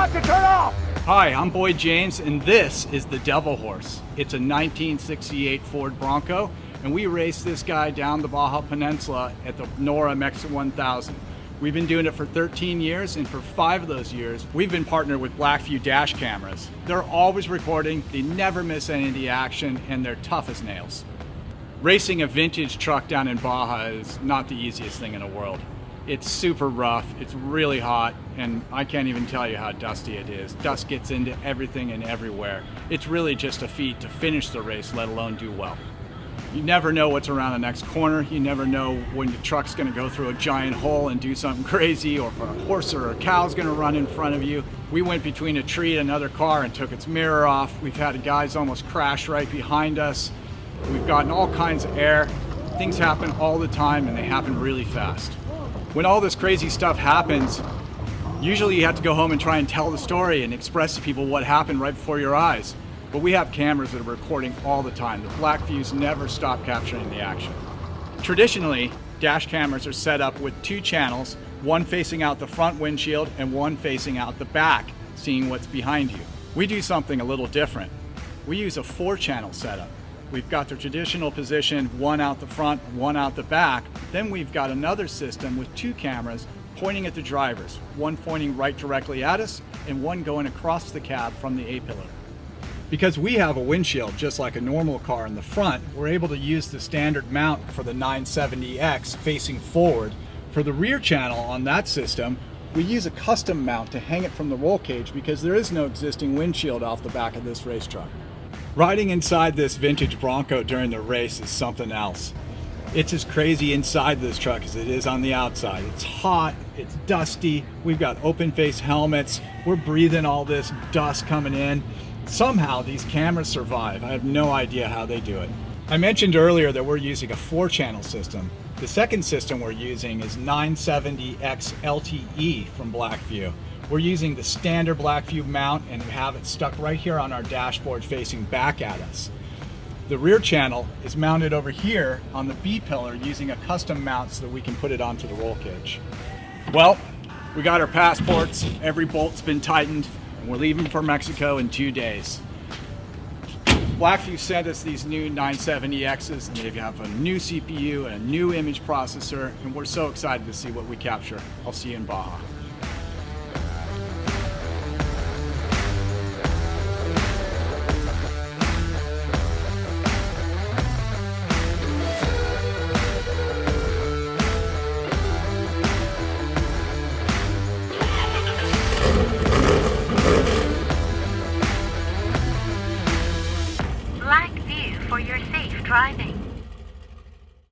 not to turn off! Hi, I'm Boyd James, and this is the Devil Horse. It's a 1968 Ford Bronco, and we raced this guy down the Baja Peninsula at the NORA Mexico 1000. We've been doing it for 13 years, and for 5 of those years, we've been partnered with BlackVue dash cameras. They're always recording, they never miss any of the action, and they're tough as nails. Racing a vintage truck down in Baja is not the easiest thing in the world. It's super rough, it's really hot, and I can't even tell you how dusty it is. Dust gets into everything and everywhere. It's really just a feat to finish the race, let alone do well. You never know what's around the next corner. You never know when the truck's gonna go through a giant hole and do something crazy, or if a horse or a cow's gonna run in front of you. We went between a tree and another car and took its mirror off. We've had guys almost crash right behind us. We've gotten all kinds of air. Things happen all the time, and they happen really fast. When all this crazy stuff happens, usually you have to go home and try and tell the story and express to people what happened right before your eyes. But we have cameras that are recording all the time. The BlackVues never stop capturing the action. Traditionally, dash cameras are set up with 2 channels, one facing out the front windshield and one facing out the back, seeing what's behind you. We do something a little different. We use a 4-channel setup. We've got the traditional position, one out the front, one out the back. Then we've got another system with 2 cameras pointing at the drivers, one pointing right directly at us and one going across the cab from the A-pillar. Because we have a windshield just like a normal car in the front, we're able to use the standard mount for the 970X facing forward. For the rear channel on that system, we use a custom mount to hang it from the roll cage because there is no existing windshield off the back of this race truck. Riding inside this vintage Bronco during the race is something else. It's as crazy inside this truck as it is on the outside. It's hot, it's dusty, we've got open face helmets, we're breathing all this dust coming in. Somehow these cameras survive. I have no idea how they do it. I mentioned earlier that we're using a 4-channel system. The second system we're using is 970X LTE from BlackVue. We're using the standard BlackVue mount and have it stuck right here on our dashboard facing back at us. The rear channel is mounted over here on the B-pillar using a custom mount so that we can put it onto the roll cage. Well, we got our passports, every bolt's been tightened, and we're leaving for Mexico in 2 days. BlackVue sent us these new 970Xs, and they have a new CPU and a new image processor, and we're so excited to see what we capture. I'll see you in Baja.